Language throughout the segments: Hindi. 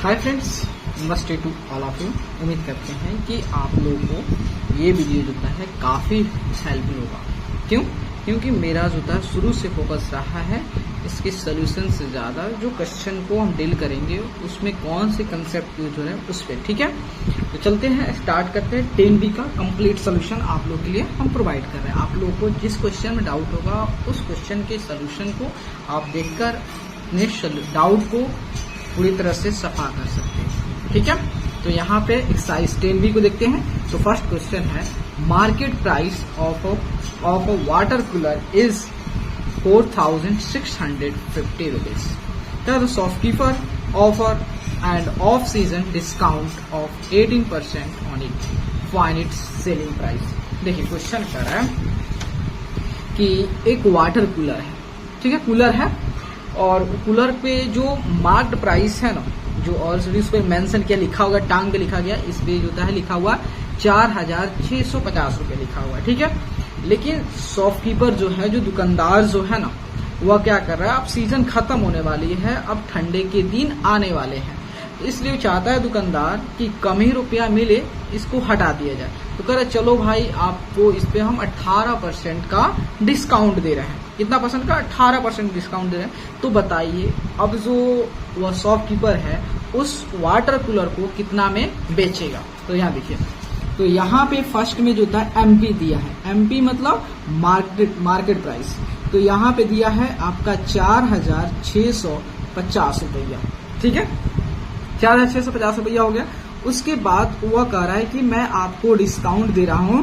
हाय फ्रेंड्स, नमस्ते टू ऑल ऑफ यू। उम्मीद करते हैं कि आप लोगों को ये वीडियो जो है काफ़ी हेल्पफुल होगा। क्यों? क्योंकि मेरा जो था शुरू से फोकस रहा है इसके सोल्यूशन से ज़्यादा जो क्वेश्चन को हम डील करेंगे उसमें कौन से कंसेप्ट यूज हो रहे हैं उस पर। ठीक है, तो चलते हैं, स्टार्ट करते हैं। 10B का कंप्लीट सोल्यूशन आप लोग के लिए हम प्रोवाइड कर रहे हैं। आप लोगों को जिस क्वेश्चन में डाउट होगा उस क्वेश्चन के सोल्यूशन को आप देखकर अपने डाउट को पूरी तरह से सफा कर सकते हैं। ठीक है, तो यहाँ पे एक्सरसाइज 10B को देखते हैं। तो फर्स्ट क्वेश्चन है, market price of a water cooler is 4,650 rupees. The shopkeeper offer end off season discount of 18% on it, find its selling price. देखिए क्वेश्चन कह रहा है कि एक वाटर कूलर है, ठीक है, कूलर है और कूलर पे जो मार्क्ड प्राइस है ना, जो ऑलरेडी उस पर मेंशन किया, लिखा होगा, टांग पे लिखा गया, इस पे जो है लिखा हुआ 4,650 रुपये लिखा हुआ है। ठीक है, लेकिन शॉपकीपर जो है, जो दुकानदार जो है ना, वह क्या कर रहा है, अब सीजन खत्म होने वाली है, अब ठंडे के दिन आने वाले हैं, इसलिए चाहता है दुकानदार कि कम ही रुपया मिले, इसको हटा दिया जाए। तो कह रहे चलो भाई, आपको इस पे हम 18% का डिस्काउंट दे रहे हैं। कितना परसेंट का? 18% डिस्काउंट दे रहे हैं। तो बताइए अब जो वह शॉपकीपर है उस वाटर कूलर को कितना में बेचेगा। तो यहाँ देखिए, तो यहाँ पे फर्स्ट में जो था एमपी दिया है, एमपी मतलब मार्केट प्राइस। तो यहाँ पे दिया है आपका 4,650 रुपया। ठीक है, 4,650 रुपया हो गया। उसके बाद वह कह रहा है कि मैं आपको डिस्काउंट दे रहा हूं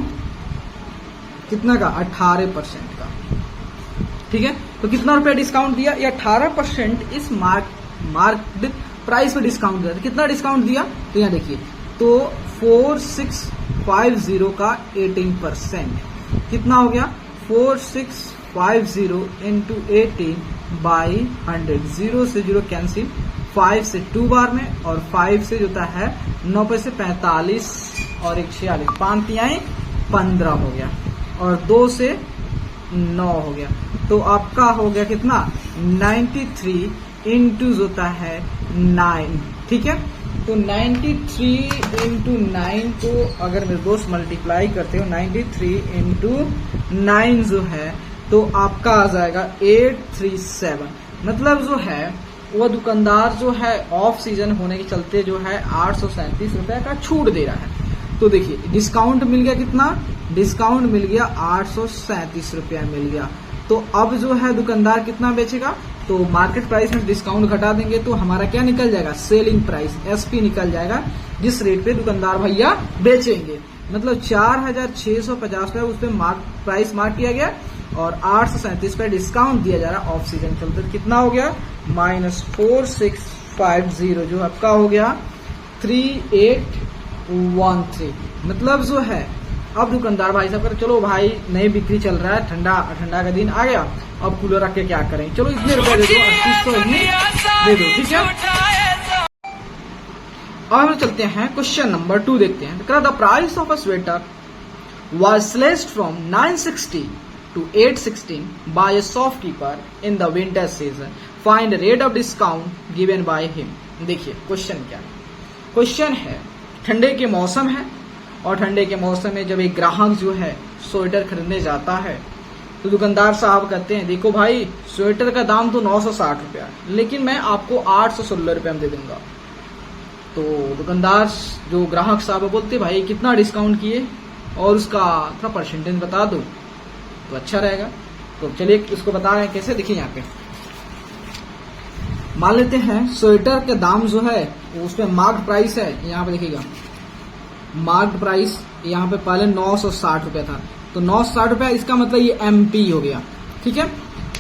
कितना का? 18% का। ठीक है, तो कितना रुपया डिस्काउंट दिया? ये 18% इस मार्क्ड प्राइस पे डिस्काउंट दिया। कितना डिस्काउंट दिया? तो यहाँ देखिए, तो 4650 का 18% कितना हो गया? 4650 इंटू 18 बाई 100। 0 से 0 कैंसिल, 5 से 2 बार में, और 5 से जोता है 9 पे से 45 और 1 46, 5 तिहाई 15 हो गया, और 2 से 9 हो गया। तो आपका हो गया कितना? 93 इंटू जोता है 9। ठीक है, तो 93 इंटू 9 को अगर मेरे दोस्त मल्टीप्लाई करते हो, 93 इंटू 9 जो है तो आपका आ जाएगा 837। मतलब जो है वह दुकानदार जो है ऑफ सीजन होने के चलते जो है 837 रुपए का छूट दे रहा है। तो देखिए डिस्काउंट मिल गया कितना? डिस्काउंट मिल गया 837 रुपया मिल गया। तो अब जो है दुकानदार कितना बेचेगा? तो मार्केट प्राइस में डिस्काउंट घटा देंगे तो हमारा क्या निकल जाएगा? सेलिंग प्राइस, एसपी निकल जाएगा, जिस रेट पे दुकानदार भैया बेचेंगे। मतलब 4,650 रुपया उस पर प्राइस मार्क किया गया और 837 पे डिस्काउंट दिया जा रहा ऑफ सीजन चलते। कितना हो गया? -4650, जो आपका हो गया 3813। मतलब जो है अब दुकानदार भाई साहब कर, चलो भाई नई बिक्री चल रहा है, ठंडा का दिन आ गया, अब कूलर रख के क्या करें, चलो इतने रुपए दे दो, 3800 दे दो। ठीक है, अब हम चलते हैं क्वेश्चन नंबर 2 देखते हैं। The price of a sweater was slashed from 960 to 816 by a shopkeeper in the winter season. Find the rate of discount given by him. देखिए क्वेश्चन क्या है। क्वेश्चन है, ठंडे के मौसम है और ठंडे के मौसम में जब एक ग्राहक जो है स्वेटर खरीदने जाता है तो दुकानदार साहब कहते हैं देखो भाई, स्वेटर का दाम तो 960 रुपया है, लेकिन मैं आपको 816 रुपये में दे दूंगा। तो दुकानदार जो ग्राहक साहब बोलते भाई कितना डिस्काउंट किए और उसका थोड़ा परसेंटेज बता दो तो अच्छा रहेगा। तो चलिए इसको बता रहे हैं कैसे। देखिए यहाँ पे मान लेते हैं स्वेटर का दाम जो है उसमें मार्क्ड प्राइस है, यहाँ पे देखिएगा मार्क्ड प्राइस यहाँ पे पहले 960 रुपया था, तो 960 रुपया, इसका मतलब ये एमपी हो गया। ठीक है,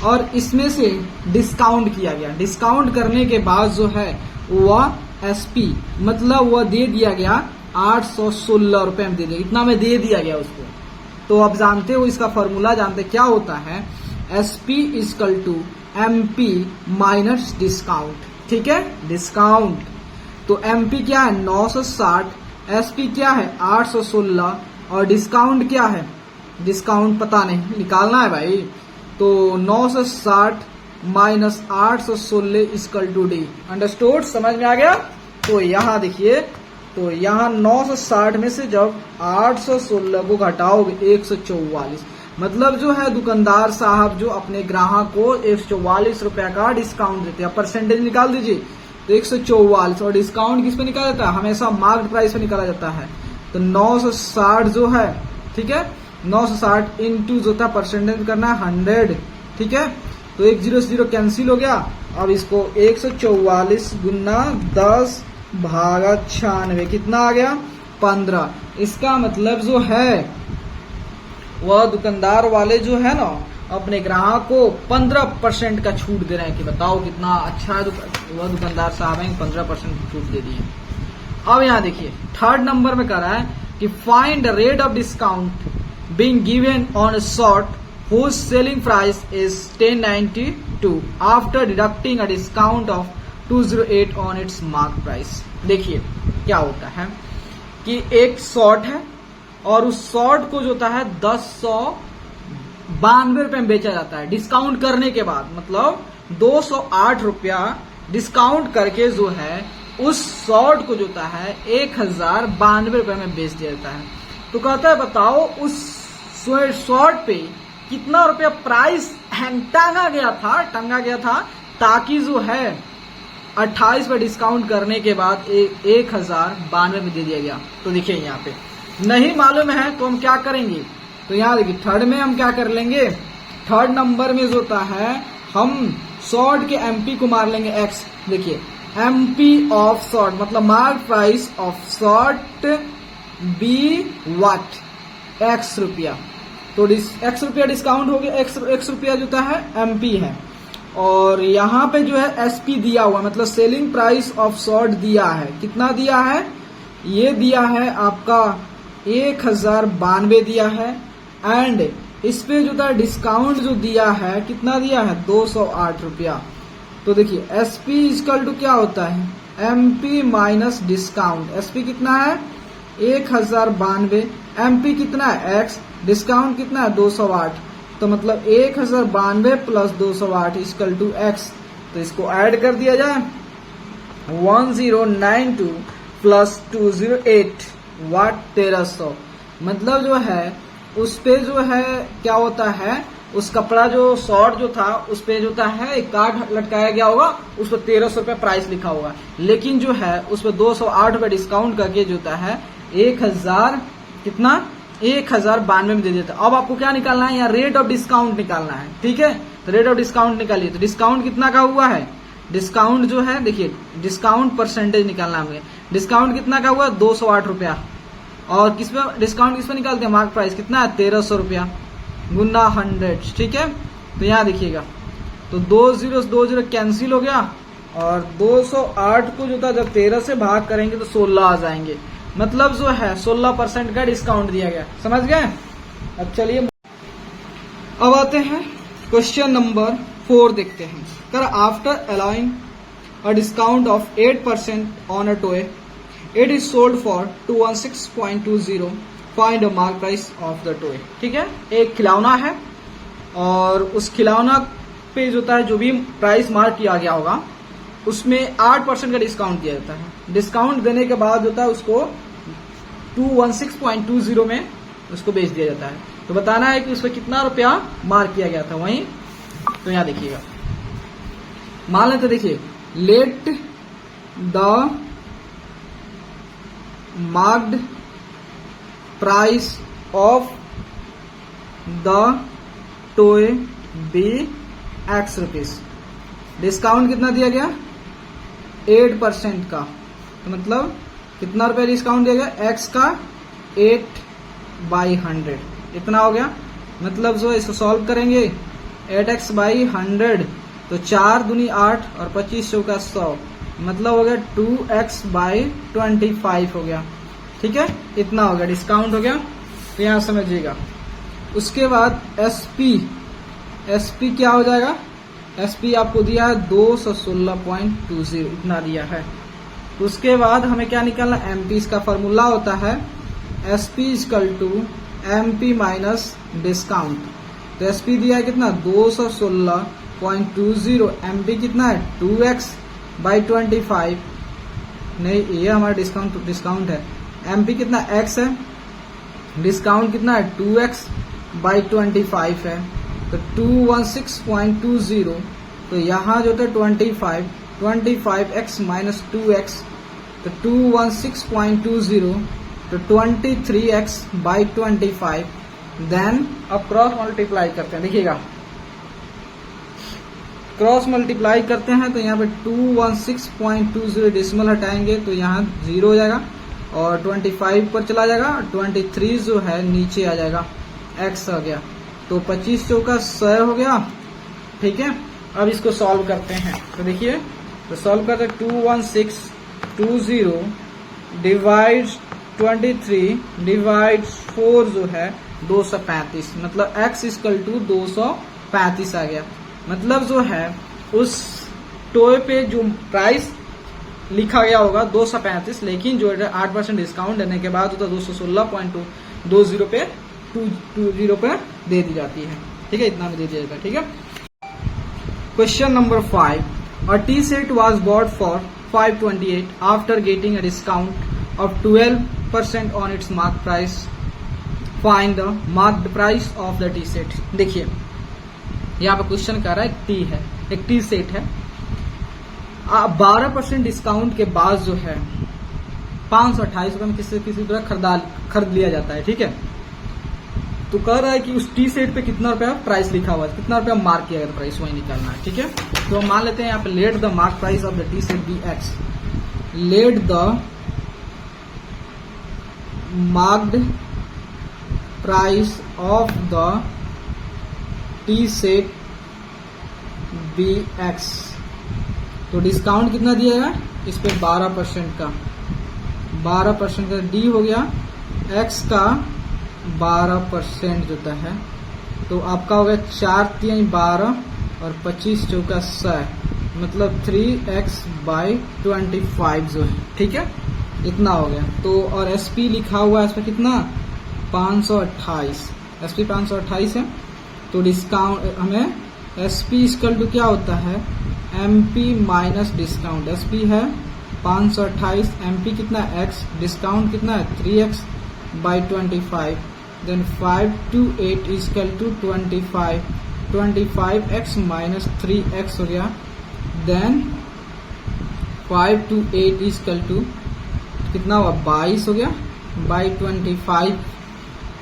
और इसमें से डिस्काउंट किया गया, डिस्काउंट करने के बाद जो है वह एसपी, मतलब वह दे दिया गया 816 रुपए में दे दिया, इतना में दे दिया गया उसको। तो आप जानते हो इसका फॉर्मूला जानते क्या होता है? SP equal to MP minus discount. ठीक है, डिस्काउंट, तो एमपी क्या है? 960, एसपी क्या है? 816, और डिस्काउंट क्या है? डिस्काउंट पता नहीं, निकालना है भाई। तो 960 -816 इक्वल टू डी। अंडरस्टूड? समझ में आ गया? तो यहाँ देखिए, तो यहाँ 960 में से जब 816 को घटाओगे 144, मतलब जो है दुकानदार साहब जो अपने ग्राहक को 144 रुपया का डिस्काउंट देते हैं। परसेंटेज निकाल दीजिए तो 144, और डिस्काउंट किस पे निकाला जाता है, हमेशा मार्केट प्राइस पे निकाला जाता है। तो 960 जो है, ठीक है, 960 इंटू जो था परसेंटेज करना है 100, ठीक है। तो 1 0 कैंसिल हो गया। अब इसको 144 गुना 10 भागा 96 कितना आ गया, 15। इसका मतलब जो है वह दुकानदार वाले जो है ना अपने ग्राहक को 15% का छूट दे रहे हैं। कि बताओ कितना अच्छा है, वह दुकानदार साहब हैं 15% छूट दे दिए। अब यहाँ देखिए थर्ड नंबर में कह रहा है कि find the rate of discount being given on a short whose selling price is 1092 after deducting a discount of 208 on its mark price। देखिए क्या होता है कि एक शॉर्ट है और उस शॉर्ट को जो होता है 1092 रुपए में बेचा जाता है डिस्काउंट करने के बाद, मतलब 208 रुपया डिस्काउंट करके जो है उस शॉर्ट को जो होता है 1092 रुपए में बेच दिया जाता है। तो कहता है बताओ उस शॉर्ट पे कितना रुपया प्राइस टांगा गया था ताकि जो है 28 पे डिस्काउंट करने के बाद 1092 में दे दिया गया। तो देखिए यहाँ पे नहीं मालूम है तो हम क्या करेंगे, तो यहाँ देखिए थर्ड में हम क्या कर लेंगे, थर्ड नंबर में जो होता है हम शॉर्ट के एमपी को मार लेंगे एक्स। देखिए एमपी ऑफ शॉर्ट मतलब mark price of short be what x रुपया, तो एक्स रुपया डिस्काउंट हो गया, एक्स रुपया जो है एमपी है। और यहाँ पे जो है एसपी दिया हुआ मतलब सेलिंग प्राइस ऑफ शॉर्ट दिया है, कितना दिया है, ये दिया है आपका 1092 दिया है। एंड इस पे जो था डिस्काउंट जो दिया है कितना दिया है 208 रुपया। तो देखिए एसपी इक्वल टू क्या होता है एमपी माइनस डिस्काउंट। एसपी कितना है 1092, एमपी कितना है एक्स, डिस्काउंट कितना है 208, तो मतलब 1092 प्लस 208 इक्वल टू एक्स। तो इसको ऐड कर दिया जाए 1092 प्लस 208 वाट 1300, मतलब जो है उस पे जो है क्या होता है उस कपड़ा जो शॉर्ट जो था उस पे जो होता है एक कार्ड लटकाया गया होगा, उस पर 1300 रुपये प्राइस लिखा होगा, लेकिन जो है उस पर 208 रुपये डिस्काउंट करके जो होता है 1000 कितना 1092 में दे देता है। अब आपको क्या निकालना है, यहाँ रेट ऑफ डिस्काउंट निकालना है, ठीक है। तो रेट ऑफ डिस्काउंट निकालिए, तो डिस्काउंट कितना का हुआ है, डिस्काउंट जो है देखिए डिस्काउंट परसेंटेज निकालना है हमें, डिस्काउंट कितना का हुआ 208 रुपया, और किसमें डिस्काउंट किस पे निकालते हैं मार्क प्राइस कितना है 1300 रुपया गुना 100, ठीक है। तो यहाँ देखिएगा तो 2 0 कैंसिल हो गया, और 208 को जो था जब 13 से भाग करेंगे तो 16 आ जाएंगे, मतलब जो है 16% का डिस्काउंट दिया गया, समझ गए। अब चलिए अब आते हैं क्वेश्चन नंबर 4 देखते हैं। कर after allowing a discount of 8% on a toy it is sold for 216.20 find a mark price of the toy. ठीक है, एक खिलौना है और उस खिलौना पे जो होता है जो भी प्राइस मार्क किया गया होगा उसमें 8% का डिस्काउंट दिया जाता है। डिस्काउंट देने के बाद होता है उसको 216.20 में उसको बेच दिया जाता है। तो बताना है कि उस पर कितना रुपया मार्क किया गया था वहीं। तो यहां देखिएगा, मान लेते देखिए let the marked price of the toy be x rupees. Discount कितना दिया गया 8% का, तो मतलब कितना रुपया डिस्काउंट दिया गया एक्स का 8/100 इतना हो गया। मतलब जो इसको सॉल्व करेंगे 8x/100 तो 4 दूनी 8 और 25 चौका 100, मतलब हो गया 2x/25 हो गया। ठीक है, इतना हो गया डिस्काउंट हो गया। तो यहां समझिएगा। उसके बाद एसपी क्या हो जाएगा, एसपी आपको दिया है 216.20 इतना दिया है। तो उसके बाद हमें क्या निकालना, एमपी। इसका फॉर्मूला होता है SP equal to MP minus discount. तो एसपी दिया है कितना 216.20, एमपी कितना है 2x/25 नहीं, ये हमारा डिस्काउंट है। एमपी कितना x है, डिस्काउंट कितना है 2x बाई 25 है, तो 216.20, तो यहाँ जो था 25x माइनस 2x, तो 216.20, तो 23x बाई 25। देन अब क्रॉस मल्टीप्लाई करते हैं, देखिएगा क्रॉस मल्टीप्लाई करते हैं तो यहाँ पे 216.20 डेसिमल हटाएंगे तो यहाँ 0 हो जाएगा और 25 पर चला जाएगा, 23 जो है नीचे आ जाएगा, x आ गया, तो 25 चौका 100 हो गया। ठीक है, अब इसको सॉल्व करते हैं, तो देखिए तो सॉल्व करते हैं 21620 डिवाइड 23 डिवाइड 4 जो है 235, मतलब x इक्वल टू 235 आ गया। मतलब जो है उस टोए पे जो प्राइस लिखा गया होगा 235, लेकिन जो 8% डिस्काउंट देने के बाद होता 216.20 पे 220 पे दे दी जाती है। ठीक है, इतना में दे दिया जाता है। ठीक है, question number 5, a T set was bought for 528 after getting a discount of 12% on its mark price, find the marked price of the tea set. देखिए यहाँ पे क्वेश्चन कर रहा है टी है, एक टी सेट है, 12% डिस्काउंट के बाद जो है 528 रुपए में किसी तरह खरीद लिया जाता है। ठीक है, तो कह रहा है कि उस टी सेट पे कितना रुपया प्राइस लिखा हुआ है, कितना रुपया मार्क किया गया प्राइस, वही निकालना है। ठीक है, तो मान लेते हैं यहाँ पे let the mark price of the tea set be x, let the marked price of the tea set be x, तो डिस्काउंट कितना दिया है इस पे 12% का, 12% का डी हो गया, एक्स का 12% जोता है, तो आपका हो गया 4 3 12 और 25 चौका 100, मतलब 3x बाई 25 जो है। ठीक है, इतना हो गया। तो और एसपी लिखा हुआ है इस पर कितना 528, एसपी 528 है, तो डिस्काउंट हमें एसपी इक्वल टू क्या होता है एमपी माइनस डिस्काउंट, एसपी है 528, एमपी कितना एक्स, डिस्काउंट कितना है 3x by 25, then 528 equal to 25x minus 3x हो गया, देन 528 इक्वल टू कितना हुआ 22 हो गया बाई 25,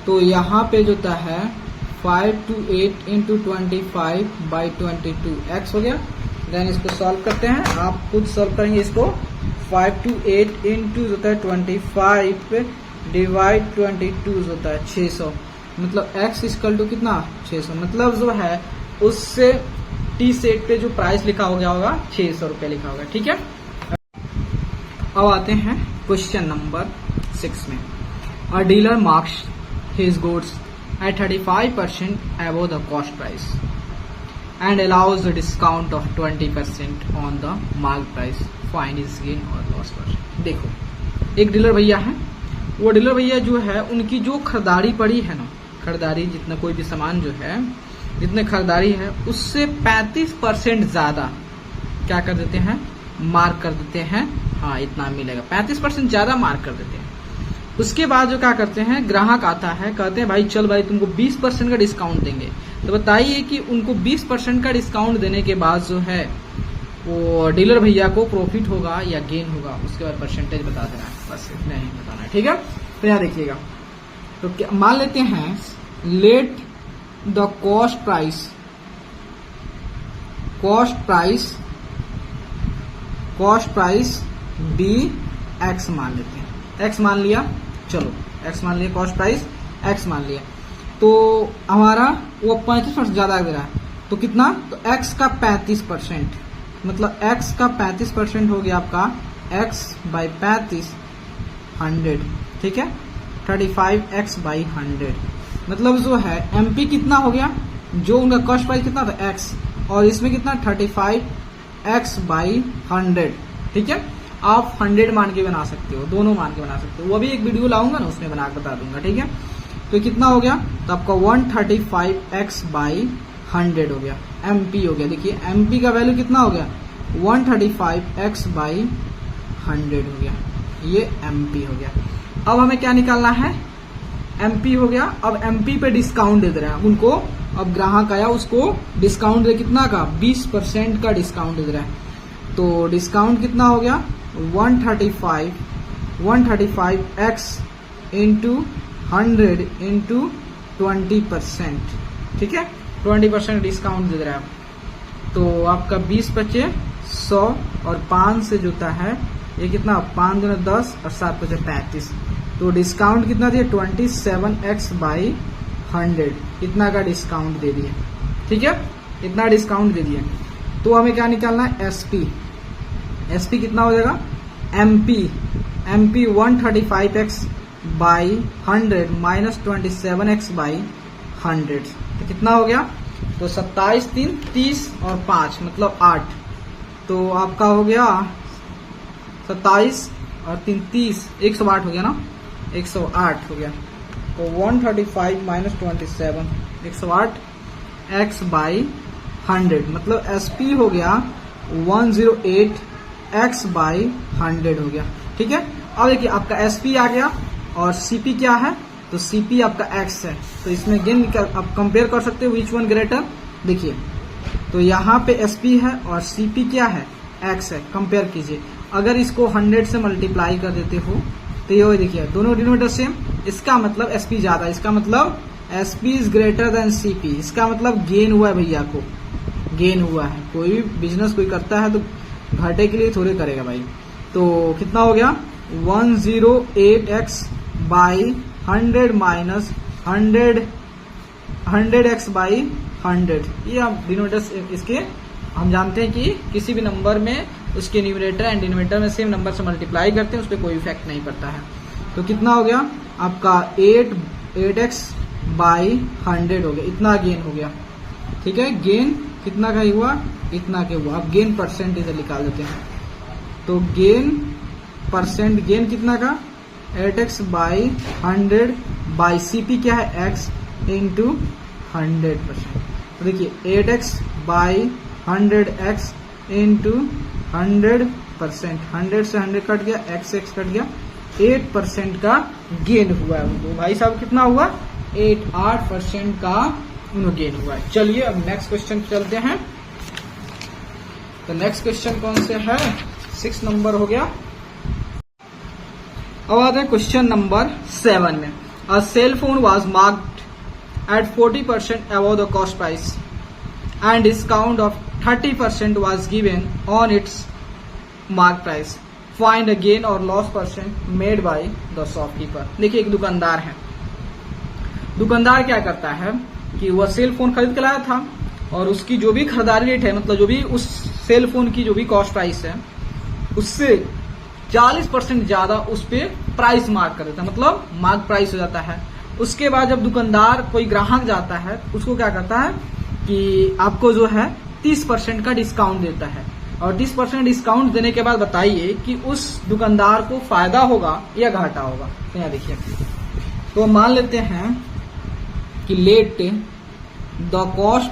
तो यहाँ पे जो है 528 इंटू 25 बाई 22 हो गया। देन इसको सॉल्व करते हैं, आप खुद सॉल्व करेंगे इसको, 528 इंटू होता है 25 डिवाइड 22 होता है 600, मतलब x इक्वल टू कितना 600, मतलब जो है उससे टी सेट पे जो प्राइस लिखा हो गया होगा 600 रुपये लिखा होगा। ठीक है, अब आते हैं क्वेश्चन नंबर 6 में, अ dealer marks his goods at 35% above the cost price and allows the discount of 20% on the mark price, find his gain or loss per। देखो एक डीलर भैया है, वो डीलर भैया जो है उनकी जो खरीदारी पड़ी है ना, खरीदारी जितना कोई भी सामान जो है जितने खरीदारी है उससे 35% ज्यादा क्या कर देते हैं मार्क कर देते हैं, हाँ इतना मिलेगा, 35% ज्यादा मार्क कर देते हैं। उसके बाद जो क्या करते हैं ग्राहक आता है, कहते हैं भाई चल भाई तुमको 20% का डिस्काउंट देंगे, तो बताइए कि उनको 20% का डिस्काउंट देने के बाद जो है वो डीलर भैया को प्रॉफिट होगा या गेन होगा, उसके बाद परसेंटेज बता देना है, बस इतना ही बताना है। ठीक है, तो यहाँ देखिएगा, तो मान लेते हैं let the cost price be x मान लेते हैं, एक्स मान लिया, चलो एक्स मान लिया, कॉस्ट प्राइस एक्स मान लिया, तो हमारा वो 35% ज्यादा दे रहा है, तो कितना, तो एक्स का 35%, मतलब एक्स का 35% हो गया आपका एक्स बाई 35 100। ठीक है, 35x बाई 100, मतलब जो है एमपी कितना हो गया, जो उनका कॉस्ट प्राइस कितना था एक्स, और इसमें कितना 35x बाई 100। ठीक है, आप 100 मान के बना सकते हो, दोनों मान के बना सकते हो, वो भी एक वीडियो लाऊंगा ना उसमें बना के बता दूंगा। ठीक है, तो कितना हो गया, तो आपका 135x बाई 100 हो गया, एमपी हो गया। देखिए एमपी का वैल्यू कितना हो गया 135x बाई 100 हो गया, ये MP हो गया। अब हमें क्या निकालना है, MP हो गया। अब MP पे डिस्काउंट दे रहे हैं उनको। अब ग्राहक आया, उसको डिस्काउंट दे कितना का, 20% का डिस्काउंट दे रहा है। तो डिस्काउंट कितना हो गया, 135x इंटू 100 इंटू 20%, ठीक है, 20% डिस्काउंट दे रहा है। तो आपका 20 बचे 100 और 5 से जोता है ये कितना, 5 दूना 10 और 7 बचे 35। तो डिस्काउंट कितना दिया, 27x/100, इतना का डिस्काउंट दे दिए, ठीक है, इतना डिस्काउंट दे दिए। तो हमें क्या निकालना है, SP कितना हो जाएगा, MP 135x/100 माइनस 27x/100, तो कितना हो गया, तो 27 3 30 और 5 मतलब 8, तो आपका हो गया 27 और 3 30, 108 हो गया ना, 108 हो गया। तो 135 माइनस 27, 108 x/100 मतलब SP हो गया 108 x/100 हो गया, ठीक है। अब देखिए आपका SP आ गया और CP क्या है, तो CP आपका X है। तो इसमें गेन आप कंपेयर कर सकते हो, विच वन ग्रेटर। देखिए तो यहाँ पे SP है और CP क्या है, X है, कंपेयर कीजिए। अगर इसको 100 से मल्टीप्लाई कर देते हो तो ये देखिए दोनों डिनोमिनेटर सेम, इसका मतलब SP ज्यादा, इसका मतलब SP is greater than CP, इसका मतलब गेन हुआ है भैया को, गेन हुआ है। कोई भी बिजनेस कोई करता है तो घाटे के लिए थोड़े करेगा भाई। तो कितना हो गया, 108x/100 माइनस 100x/100, ये आप डिनोमिनेटर इसके हम जानते हैं कि किसी भी नंबर में उसके न्यूमरेटर एंड डिनोमिनेटर में सेम नंबर से मल्टीप्लाई करते हैं, उस पर कोई इफेक्ट नहीं पड़ता है। तो कितना हो गया आपका 8x/100 हो गया, इतना गेन हो गया, ठीक है। गेन कितना का हुआ, इतना के हुआ। अब गेन परसेंट इधर निकाल देते हैं। तो गेन परसेंट, गेन कितना का, 8x/100 बाई CP क्या है, x इंटू 100%। तो देखिए 8x/100 x इंटू 100%, 100 से 100 कट गया, x कट गया, 8% का गेन हुआ है उनको। भाई साहब कितना हुआ, 8% का उन्हें गेन हुआ है। चलिए अब नेक्स्ट क्वेश्चन चलते हैं। तो नेक्स्ट क्वेश्चन कौन से है, 6 नंबर हो गया। अब आते हैं क्वेश्चन नंबर 7 में। A cell phone was marked at 40% above the cost price and discount of 30% was given on its mark price. Find a gain or loss percent made by the shopkeeper. देखिए एक दुकानदार है, दुकानदार क्या करता है कि वह सेल फोन खरीद के लाया था और उसकी जो भी खरीदारी रेट है, मतलब जो भी उस सेल फोन की जो भी कॉस्ट प्राइस है उससे 40% ज्यादा उस पे प्राइस मार्क कर देता है, मतलब मार्क प्राइस हो जाता है। उसके बाद जब दुकानदार कोई ग्राहक जाता है उसको क्या करता है कि आपको जो है 30% का डिस्काउंट देता है। और 30% डिस्काउंट देने के बाद बताइए कि उस दुकानदार को फायदा होगा या घाटा होगा। तो यहाँ देखिए, तो मान लेते हैं कि let the cost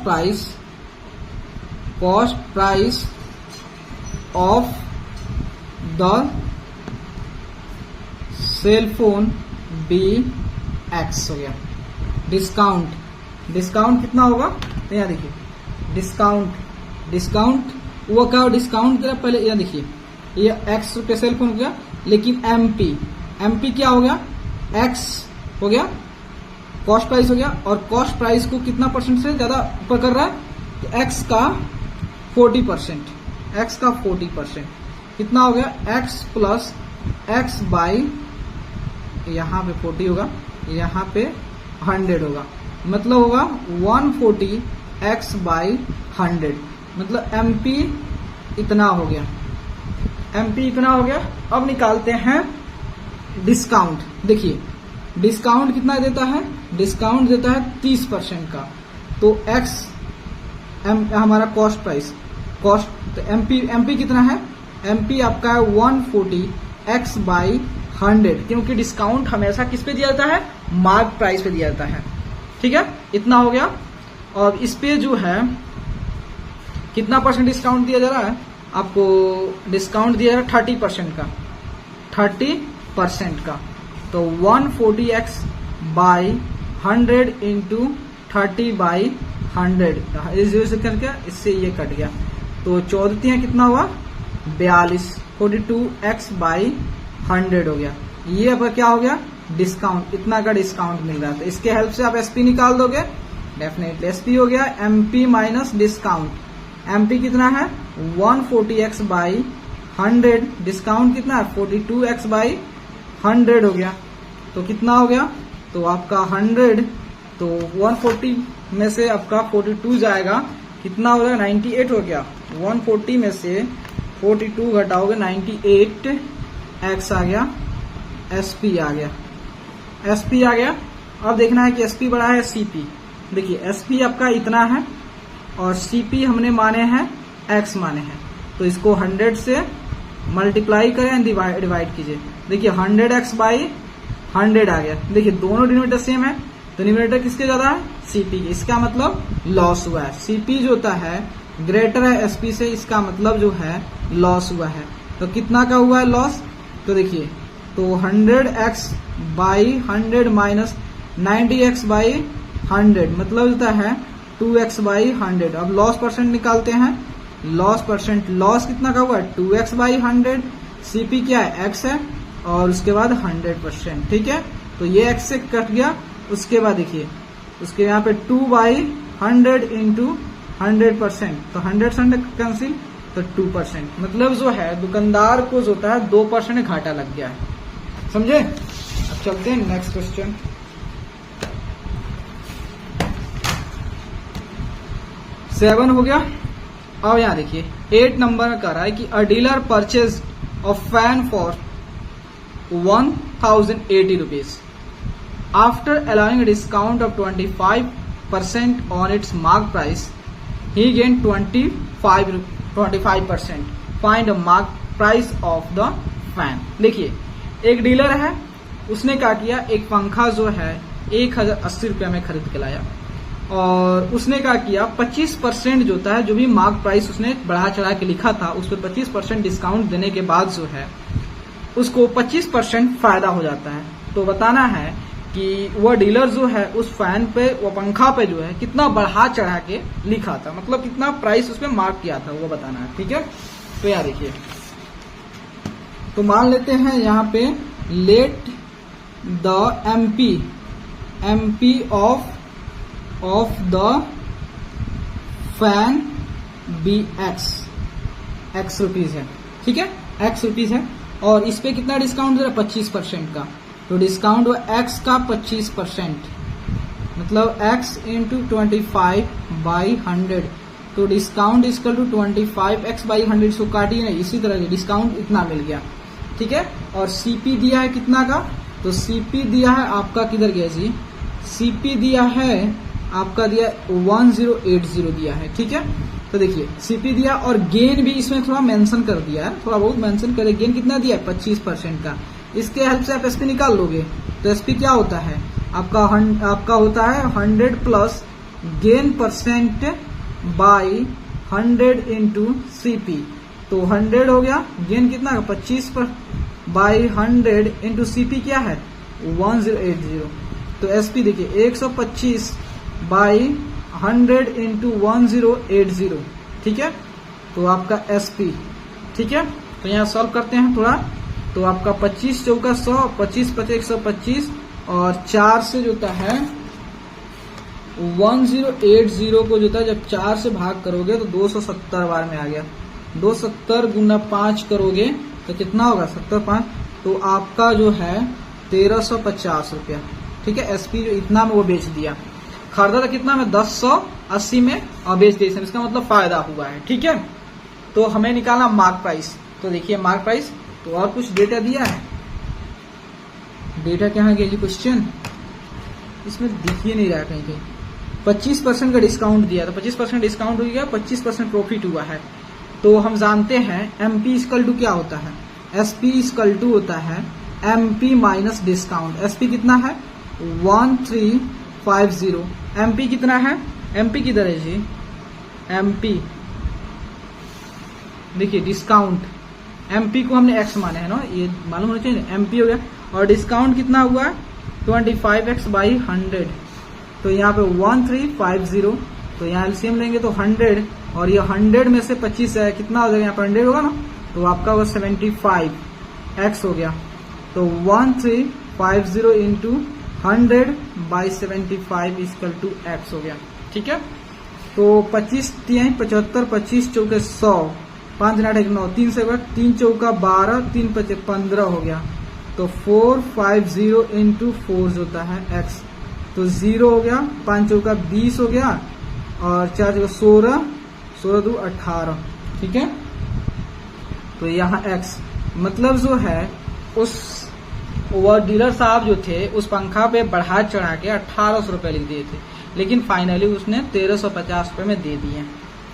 price of the cell phone be x हो गया। डिस्काउंट कितना होगा, तो यहाँ देखिए डिस्काउंट वो क्या डिस्काउंट करा पहले, यहाँ देखिए ये एक्स पे सेल फोन हो गया, लेकिन एमपी क्या हो गया, एक्स हो गया, कॉस्ट प्राइस हो गया, और कॉस्ट प्राइस को कितना परसेंट से ज्यादा ऊपर कर रहा है, तो एक्स का 40%, कितना हो गया, एक्स प्लस एक्स बाई, यहाँ पे 40 होगा, यहाँ पे 100 होगा, मतलब होगा 140x/100, मतलब एमपी इतना हो गया, अब निकालते हैं डिस्काउंट। देखिए डिस्काउंट कितना देता है, डिस्काउंट देता है 30% का, तो एक्स हमारा कॉस्ट प्राइस, तो एमपी कितना है, एमपी आपका है 140x/100, क्योंकि डिस्काउंट हमेशा किस पे दिया जाता है, मार्क प्राइस पे दिया जाता है। ठीक है, इतना हो गया। और इस पे जो है कितना परसेंट डिस्काउंट दिया जा रहा है, आपको डिस्काउंट दिया जा रहा है 30% का। 30% का। तो 140x बाई 100 इंटू 30 बाई 100, इस जीरो से करके इससे ये कट गया, तो 14 कितना हुआ 42, 42x बाई 100 हो गया। ये अब क्या हो गया डिस्काउंट, इतना का डिस्काउंट मिल रहा है। तो इसके हेल्प से आप एसपी निकाल दोगे, डेफिनेटली एसपी हो गया एमपी माइनस डिस्काउंट। एमपी कितना है 140x बाई 100, डिस्काउंट कितना है 42x बाई 100 हो गया। तो कितना हो गया, तो आपका 100, तो 140 में से आपका 42 जाएगा, कितना हो गया 98 हो गया। 140 में से 42 घटाओगे 98x आ गया, एसपी आ गया, एसपी आ गया। अब देखना है कि एसपी बड़ा है सीपी। देखिए एसपी आपका इतना है और सीपी हमने माने हैं एक्स माने हैं, तो इसको 100 से मल्टीप्लाई करें, डिवाइड कीजिए। देखिए 100x बाई 100 आ गया। देखिए दोनों डिनोमिनेटर सेम है, तो डिनोमिनेटर किसके ज्यादा है सीपी के, इसका मतलब लॉस हुआ है। सीपी जो होता है ग्रेटर है एसपी से, इसका मतलब जो है लॉस हुआ है। तो कितना का हुआ है लॉस, तो देखिए तो 100x by 100 minus 90x by 100 मतलब होता है 2x बाई 100। अब लॉस परसेंट निकालते हैं, लॉस परसेंट, लॉस कितना का हुआ है 2x बाई 100, सीपी क्या है x है, और उसके बाद 100%, ठीक है। तो ये x से कट गया, उसके बाद देखिए उसके यहाँ पे 2 बाई 100 इंटू 100%, तो 100 कैंसिल, तो 2%, मतलब जो है दुकानदार को जो होता है 2% घाटा लग गया है, समझे। अब चलते हैं नेक्स्ट क्वेश्चन। सेवन हो गया। अब यहाँ देखिए 8 नंबर कर रहा है कि अ dealer purchase a fan for 1080 rupees after allowing a discount of 25% on its mark price, he gained 25%. Find a mark price of the fan. देखिए एक डीलर है, उसने क्या किया, एक पंखा जो है 1080 रुपया में खरीद के लाया, और उसने क्या किया 25% जो होता है, जो भी मार्क प्राइस उसने बढ़ा चढ़ा के लिखा था उस पर 25% डिस्काउंट देने के बाद जो है उसको 25% फायदा हो जाता है। तो बताना है कि वह डीलर जो है उस फैन पे, वो पंखा पे जो है कितना बढ़ा चढ़ा के लिखा था, मतलब कितना प्राइस उस पर मार्क किया था वो बताना है, ठीक है। तो यार देखिए, तो मान लेते हैं यहाँ पे let the MP of the fan be x rupees है, ठीक है, एक्स रुपीज है, और इस पे कितना डिस्काउंट दे रहा है 25% का। तो डिस्काउंट हुआ एक्स का 25%, मतलब एक्स इंटू 25 बाई 100, तो discount equal to 25x by 100, so काटिए नहीं, इसी तरह से डिस्काउंट इतना मिल गया, ठीक है। और सीपी दिया है कितना का, तो सीपी दिया है आपका, किधर गया जी, सीपी दिया है आपका, दिया 1080 दिया है, ठीक है। तो देखिए सीपी दिया, और गेन भी इसमें थोड़ा मेंशन कर दिया है, थोड़ा बहुत मेंशन करे, गेन कितना दिया है 25% का। इसके हेल्प से आप एसपी निकाल लोगे, तो एसपी क्या होता है आपका होता है 100 plus gain percent by 100 into CP, तो 100 हो गया, गेन कितना का 25 पर बाई 100 इंटू सीपी क्या है 1080। तो एसपी देखिए 125 बाई 100 इंटू 1080, ठीक है। तो आपका एसपी, ठीक है। तो यहाँ सॉल्व करते हैं थोड़ा, तो आपका 25 चौका 100, 25 5 125, और 4 से जो होता है 1080 को जो होता है जब 4 से भाग करोगे तो 270 बार में आ गया, 270 गुना 5 करोगे तो कितना होगा 75, तो आपका जो है 1350 रुपया, ठीक है। एसपी जो इतना में वो बेच दिया, खरीदा था कितना में 1080 में, और बेच दिया, इसका मतलब फायदा हुआ है, ठीक है। तो हमें निकालना मार्क प्राइस, तो देखिए मार्क प्राइस, तो और कुछ डेटा दिया है, डेटा कहाँ गया जी क्वेश्चन, इसमें दिख ही नहीं रहा कहीं कहीं। 25% का डिस्काउंट दिया, तो 25% डिस्काउंट हो गया, 25% प्रॉफिट हुआ है। तो हम जानते हैं एमपी इक्वल टू क्या होता है, एसपी इक्वल टू होता है एमपी माइनस डिस्काउंट। एसपी कितना है 1350, एमपी कितना है, एमपी किधर है जी, एमपी देखिए डिस्काउंट, एमपी को हमने एक्स माने है ना, ये मालूम होना चाहिए, एमपी हो गया। और डिस्काउंट कितना हुआ है 25x बाई 100, तो यहाँ पे 1350, तो यहाँ एलसीएम लेंगे तो 100 और ये 100 में से 25 है, कितना हो जाएगा यहाँ पर 100 होगा ना, तो आपका वो 75x हो गया। तो 1350 into 100 by 75 equal to x हो गया। ठीक है, तो 25 तिहाई 75, 25 चौके 100, 5 8 9, 3 से 3 चौका 12, 3 5 15 हो गया। तो 450 इंटू 4 होता है x, तो 0 हो गया, 5 चौका 20 हो गया और 4 चौका 16, 16 2 18। ठीक है, तो यहाँ x मतलब जो है उस वह डीलर साहब जो थे उस पंखा पे बढ़ा चढ़ा के 1800 रुपये लिख दिए थे, लेकिन फाइनली उसने 1350 रुपये में दे दिए।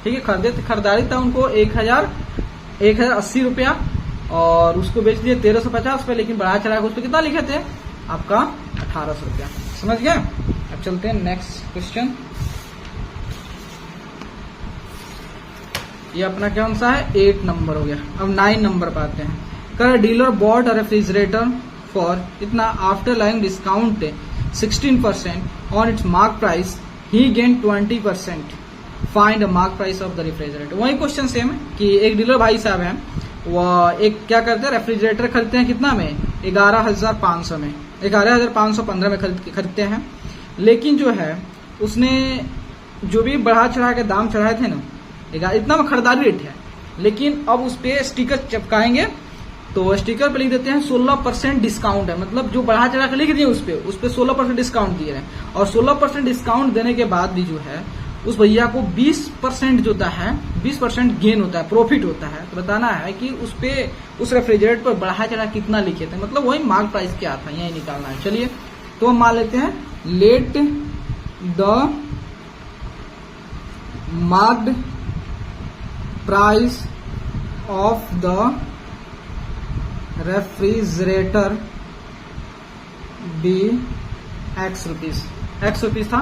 ठीक है, खरीदारी था उनको 1080 रुपया और उसको बेच दिए 1350 रुपये, लेकिन बढ़ा चढ़ा के उस पर कितना लिखे थे आपका 1800 रुपया। समझ गए? अब चलते हैं नेक्स्ट क्वेश्चन। ये अपना कौन सा है 8 नंबर हो गया। अब 9 नंबर पे आते हैं। कर dealer bought a refrigerator for इतना after allowing discount 16% on its mark price, he gain 20%, find the mark price of the refrigerator. वही क्वेश्चन सेम है कि एक डीलर भाई साहब हैं, वह एक क्या करते हैं रेफ्रिजरेटर खरीदते हैं कितना में 11,500 में, 11,515 में खरीदते हैं, लेकिन जो है उसने जो भी बढ़ा चढ़ा के दाम चढ़ाए थे ना, इतना में खरीदारी रेट है, लेकिन अब उस पे स्टिकर चिपकाएंगे तो स्टिकर पे लिख देते हैं 16% डिस्काउंट है, मतलब जो बढ़ा चढ़ा के लिख दिए उस पे 16% डिस्काउंट दिए हैं। और 16% डिस्काउंट देने के बाद भी जो है उस भैया को 20% जो होता है 20% गेन होता है, प्रॉफिट होता है। तो बताना है कि उस रेफ्रिजरेटर पर बढ़ा चढ़ा कितना लिखे थे, मतलब वही मार्क प्राइस क्या था, यही निकालना है। चलिए तो हम मान लेते हैं let the marked price of the refrigerator be x rupees था,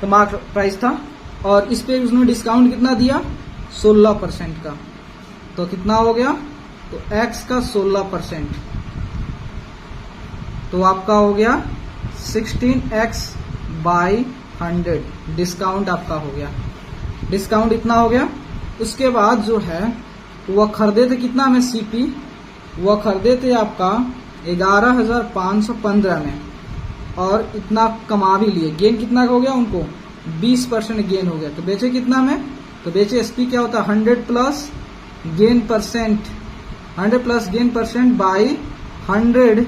तो मार्क प्राइस था, और इस पे उसने डिस्काउंट कितना दिया 16% का, तो कितना हो गया, तो x का 16%, तो आपका हो गया 16x बाई 100, डिस्काउंट आपका हो गया, डिस्काउंट इतना हो गया। उसके बाद जो है वह खरीदे थे कितना में सीपी, वह खरीदे थे आपका 11,515 में, और इतना कमा भी लिए, गेन कितना हो गया उनको 20% गेन हो गया। तो बेचे कितना में, तो बेचे एसपी क्या होता है 100 plus gain percent, 100 plus gain percent by 100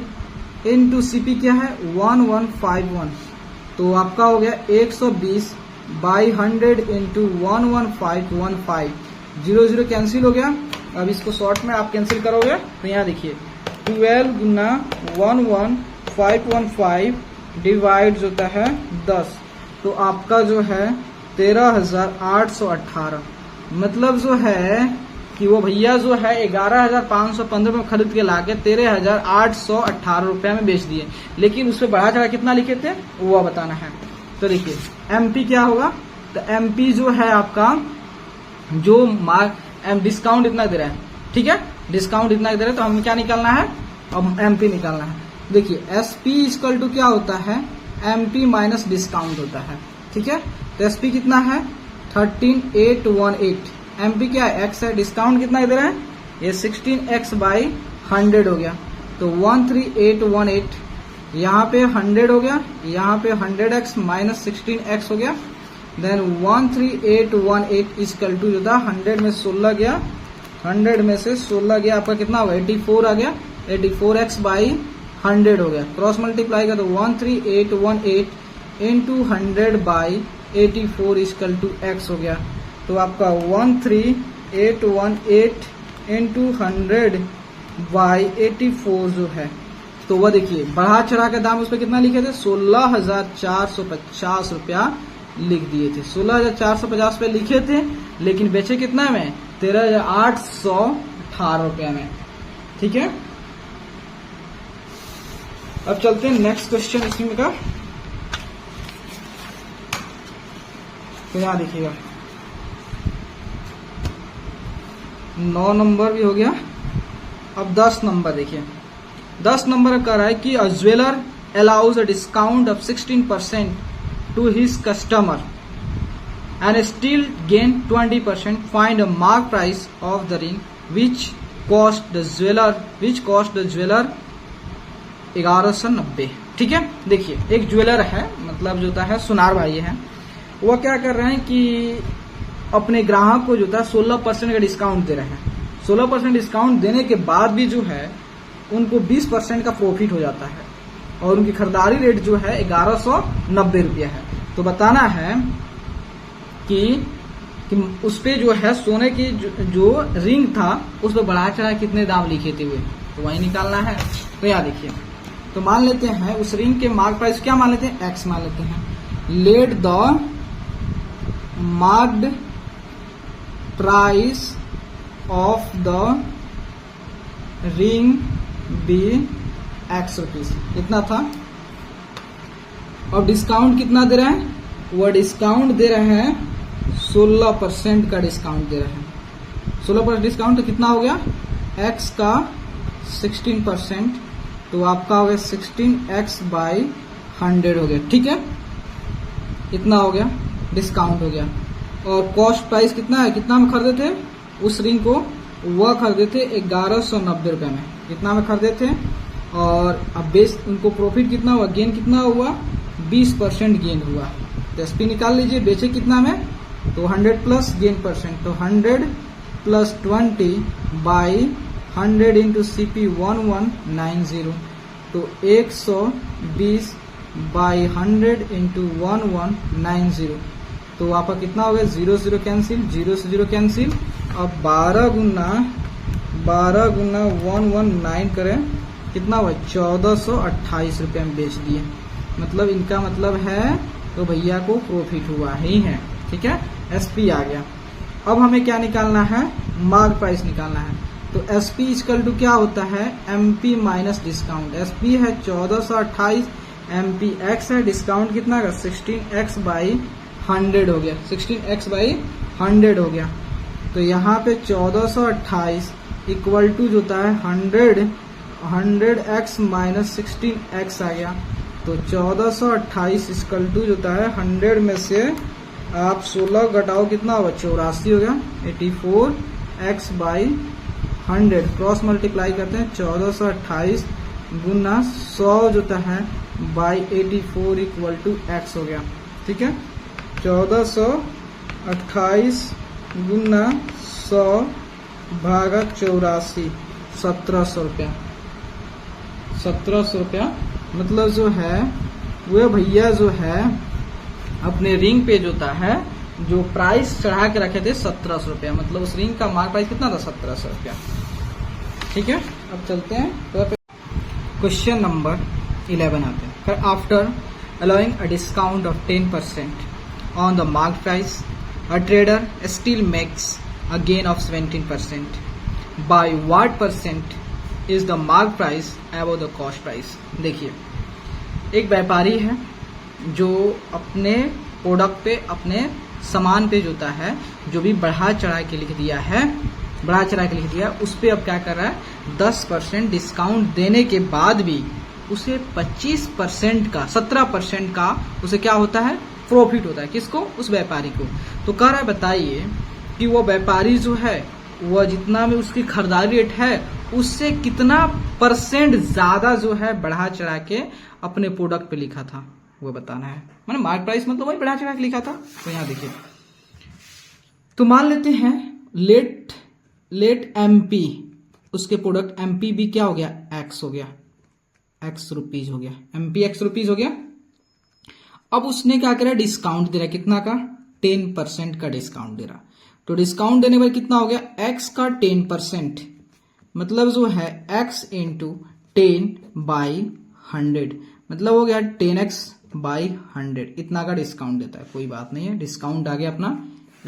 into CP क्या है 1151, तो आपका हो गया 120 बाई 100 इंटू 11515, 0 कैंसिल हो गया। अब इसको शॉर्ट में आप कैंसिल करोगे तो यहाँ देखिए 12 गुना 11515 डिवाइड होता है 10, तो आपका जो है 13,818, मतलब जो है कि वो भैया जो है 11,515 में खरीद के लाके 13,818 रुपये में बेच दिए, लेकिन उस पर बढ़ा चढ़ा कितना लिखे थे वो बताना है। तो देखिए एमपी क्या होगा, तो एमपी जो है आपका जो डिस्काउंट इतना दे रहा है, ठीक है, डिस्काउंट इतना दे रहा है, तो हमें क्या निकालना है, अब एमपी निकालना है। देखिए एसपी इक्वल टू क्या होता है एमपी माइनस डिस्काउंट होता है, ठीक है। तो एसपी कितना है 13,818, एमपी क्या है एक्स है, डिस्काउंट कितना दे रहा है ये 16x बाई 100 हो गया, तो 13,818, यहाँ पे 100 हो गया, यहाँ पे 100x माइनस 16x हो गया, देन 13,818 इक्वल टू जो था 100 में 16 गया, 100 में से 16 गया, आपका कितना होगा 84 आ गया, 84x बाई 100 हो गया, क्रॉस मल्टीप्लाई का तो 13,818 into 100 by 84 equal to x हो गया, तो आपका 13,818 इंटू 100 बाई 84 जो है, तो वह देखिए बढ़ा चढ़ा के दाम उस पर कितना लिखे थे 16,450 रुपया लिख दिए थे, 16,450 रुपये लिखे थे, लेकिन बेचे कितना में 13,818 रुपया में, ठीक है। अब चलते हैं नेक्स्ट क्वेश्चन इसमें का, तो यहाँ देखिएगा 9 नंबर भी हो गया अब 10 नंबर देखिए, 10 नंबर कह रहा है कि a jeweller allows a discount of 16% to his customer and still gain 20%. Find a mark price of the ring which cost the jeweller 1190. ठीक है, देखिए एक ज्वेलर है, मतलब जो है सुनार भाई है, वो क्या कर रहे हैं कि अपने ग्राहक को जो था 16% का डिस्काउंट दे रहे हैं. 16% डिस्काउंट देने के बाद भी जो है उनको 20% का प्रॉफिट हो जाता है और उनकी खरीदारी रेट जो है 1190 रुपया है. तो बताना है कि उस पे जो है सोने की जो रिंग था उस पर बढ़ा चढ़ा कितने दाम लिखे थे हुए, तो वही निकालना है. तो यहाँ देखिए, तो मान लेते हैं उस रिंग के मार्क प्राइस क्या मान लेते हैं, एक्स मान लेते हैं. Let the marked price of the ring be x rupees. इतना था. और डिस्काउंट कितना दे रहे हैं, वह डिस्काउंट दे रहे हैं 16% का डिस्काउंट दे रहे हैं. 16% डिस्काउंट तो कितना हो गया, x का 16%, तो आपका हो गया 16x/100 हो गया. ठीक है, इतना हो गया, डिस्काउंट हो गया. और कॉस्ट प्राइस कितना है, कितना में खरीदे थे उस रिंग को, वह खरीदे थे 1190 रुपए में. कितना में खरीदे थे, और अब बेस उनको प्रॉफिट कितना हुआ, गेन कितना हुआ, 20% गेन हुआ. तो एसपी निकाल लीजिए, बेचे कितना में, तो 100 प्लस गेन परसेंट, तो 100 प्लस 20/100 इंटू CP 1190, तो 120/100 इंटू 1190. तो आपका कितना हो गया, 0 0 कैंसिल, 0 से 0 कैंसिल. अब 12 गुना 119 करें, कितना हुआ, 1428 रुपये में बेच दिए. मतलब इनका मतलब है तो भैया को प्रॉफिट हुआ ही है. ठीक है, एसपी आ गया. अब हमें क्या निकालना है, मार्क प्राइस निकालना है. तो एसपी इक्वल टू क्या होता है, एमपी माइनस डिस्काउंट. एसपी है 1428, एमपी एक्स है, डिस्काउंट कितना का 16x/100 हो गया, 16x/100 हो गया. तो यहाँ पे 1428 इक्वल टू जो होता है 100x माइनस 16x आ गया. तो 1428 इक्वल टू जो होता है 100 में से आप 16 घटाओ, कितना होगा, 84 हो गया. 84x/100 क्रॉस मल्टीप्लाई करते हैं, 1428 गुना 100 जो होता है /84 इक्वल टू x हो गया. ठीक है, 1428 गुना 100 भागा 84, 1700 रुपया. 1700 रुपया मतलब जो है वो भैया जो है अपने रिंग पे जो होता है जो प्राइस चढ़ा के रखे थे 1700 रुपया, मतलब उस रिंग का मार्क प्राइस कितना था, 1700 रुपया. ठीक है, अब चलते हैं तो क्वेश्चन नंबर 11 आते हैं. After allowing a discount of 10% on the mark price, a trader still makes a gain of 17%. By what percent is the mark price above the cost price? देखिए, एक व्यापारी है जो अपने प्रोडक्ट पे, अपने सामान पे जो होता है जो भी बढ़ा चढ़ा के लिख दिया है, उस पे अब क्या कर रहा है, 10% डिस्काउंट देने के बाद भी उसे 25% का, 17% का उसे क्या होता है, प्रॉफिट होता है. किसको, उस व्यापारी को. तो कह रहा है बताइए कि वो व्यापारी जो है वह जितना में उसकी खरीदारी रेट है उससे कितना % ज्यादा जो है बढ़ा चढ़ा के अपने प्रोडक्ट पे लिखा था, वो बताना है. मैंने मार्क प्राइस मतलब वही बढ़ा चढ़ा के लिखा था. तो यहाँ देखिए, तो मान लेते हैं लेट MP, उसके प्रोडक्ट MP भी क्या हो गया, X हो गया, X रुपीज हो गया, MP X रुपीज हो गया. अब उसने क्या करा, डिस्काउंट दे रहा, कितना का, 10% का डिस्काउंट दे रहा. तो डिस्काउंट देने पर कितना हो गया, X का 10%, मतलब जो है X इंटू 10/100, मतलब हो गया 10x/100. इतना का डिस्काउंट देता है. कोई बात नहीं है, डिस्काउंट आ गया अपना,